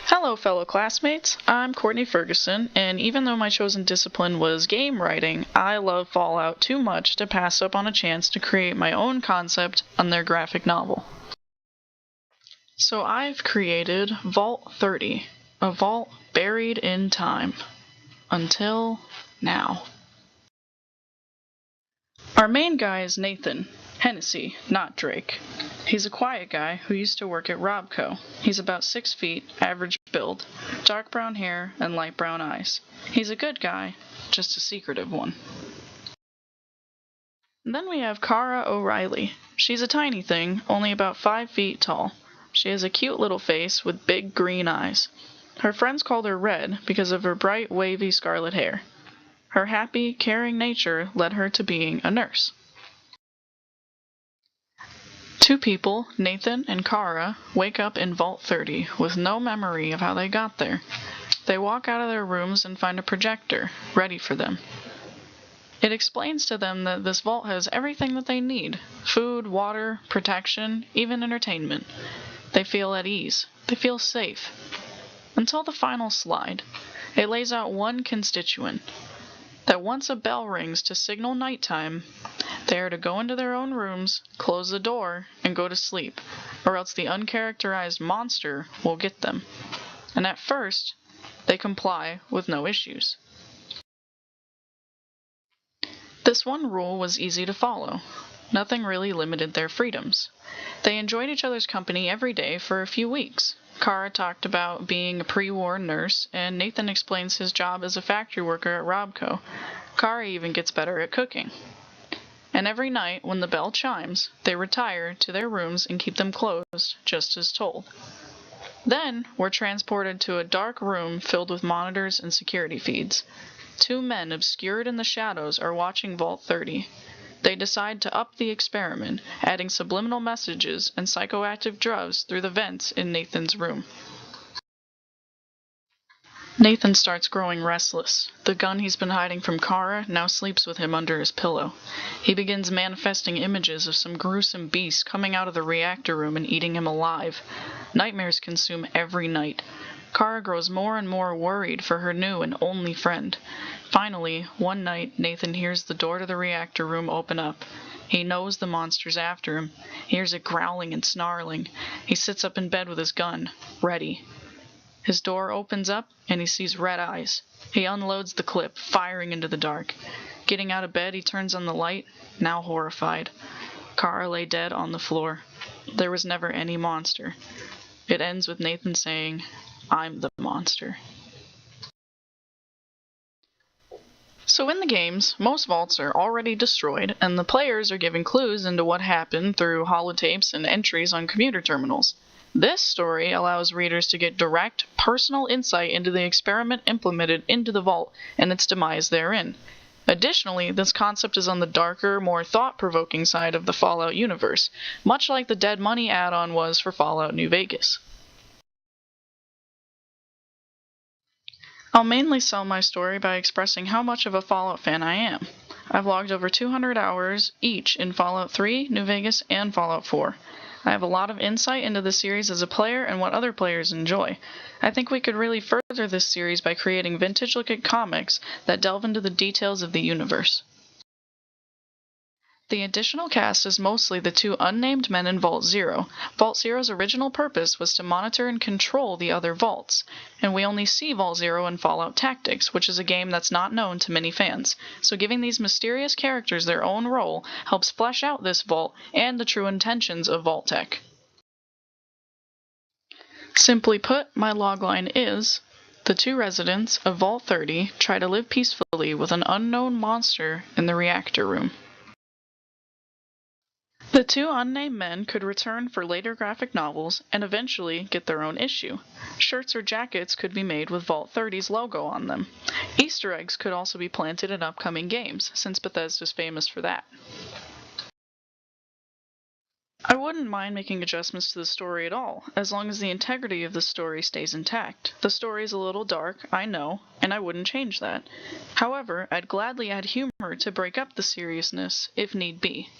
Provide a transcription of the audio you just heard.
Hello, fellow classmates. I'm Courtney Ferguson, and even though my chosen discipline was game writing, I love Fallout too much to pass up on a chance to create my own concept on their graphic novel. So I've created Vault 30, a vault buried in time. Until now. Our main guy is Nathan Hennessy, not Drake. He's a quiet guy who used to work at Robco. He's about 6 feet, average build, dark brown hair, and light brown eyes. He's a good guy, just a secretive one. And then we have Kara O'Reilly. She's a tiny thing, only about 5 feet tall. She has a cute little face with big green eyes. Her friends called her Red because of her bright, wavy scarlet hair. Her happy, caring nature led her to being a nurse. Two people, Nathan and Kara, wake up in Vault 30 with no memory of how they got there. They walk out of their rooms and find a projector, ready for them. It explains to them that this vault has everything that they need: food, water, protection, even entertainment. They feel at ease. They feel safe. Until the final slide. It lays out one constituent: that once a bell rings to signal nighttime, they are to go into their own rooms, close the door, and go to sleep, or else the uncharacterized monster will get them. And at first, they comply with no issues. This one rule was easy to follow. Nothing really limited their freedoms. They enjoyed each other's company every day for a few weeks. Kara talked about being a pre-war nurse, and Nathan explains his job as a factory worker at Robco. Kara even gets better at cooking. And every night, when the bell chimes, they retire to their rooms and keep them closed, just as told. Then, we're transported to a dark room filled with monitors and security feeds. Two men obscured in the shadows are watching Vault 30. They decide to up the experiment, adding subliminal messages and psychoactive drugs through the vents in Nathan's room. Nathan starts growing restless. The gun he's been hiding from Kara now sleeps with him under his pillow. He begins manifesting images of some gruesome beast coming out of the reactor room and eating him alive. Nightmares consume every night. Kara grows more and more worried for her new and only friend. Finally, one night, Nathan hears the door to the reactor room open up. He knows the monster's after him. He hears it growling and snarling. He sits up in bed with his gun, ready. His door opens up, and he sees red eyes. He unloads the clip, firing into the dark. Getting out of bed, he turns on the light, now horrified. Kara lay dead on the floor. There was never any monster. It ends with Nathan saying, "I'm the monster." So in the games, most vaults are already destroyed, and the players are given clues into what happened through holotapes and entries on computer terminals. This story allows readers to get direct, personal insight into the experiment implemented into the vault and its demise therein. Additionally, this concept is on the darker, more thought-provoking side of the Fallout universe, much like the Dead Money add-on was for Fallout New Vegas. I'll mainly sell my story by expressing how much of a Fallout fan I am. I've logged over 200 hours each in Fallout 3, New Vegas, and Fallout 4. I have a lot of insight into the series as a player and what other players enjoy. I think we could really further this series by creating vintage-looking comics that delve into the details of the universe. The additional cast is mostly the two unnamed men in Vault Zero. Vault Zero's original purpose was to monitor and control the other vaults, and we only see Vault Zero in Fallout Tactics, which is a game that's not known to many fans. So giving these mysterious characters their own role helps flesh out this vault and the true intentions of Vault-Tec. Simply put, my logline is: the two residents of Vault 30 try to live peacefully with an unknown monster in the reactor room. The two unnamed men could return for later graphic novels and eventually get their own issue. Shirts or jackets could be made with Vault 30's logo on them. Easter eggs could also be planted in upcoming games, since Bethesda's famous for that. I wouldn't mind making adjustments to the story at all, as long as the integrity of the story stays intact. The story is a little dark, I know, and I wouldn't change that. However, I'd gladly add humor to break up the seriousness if need be.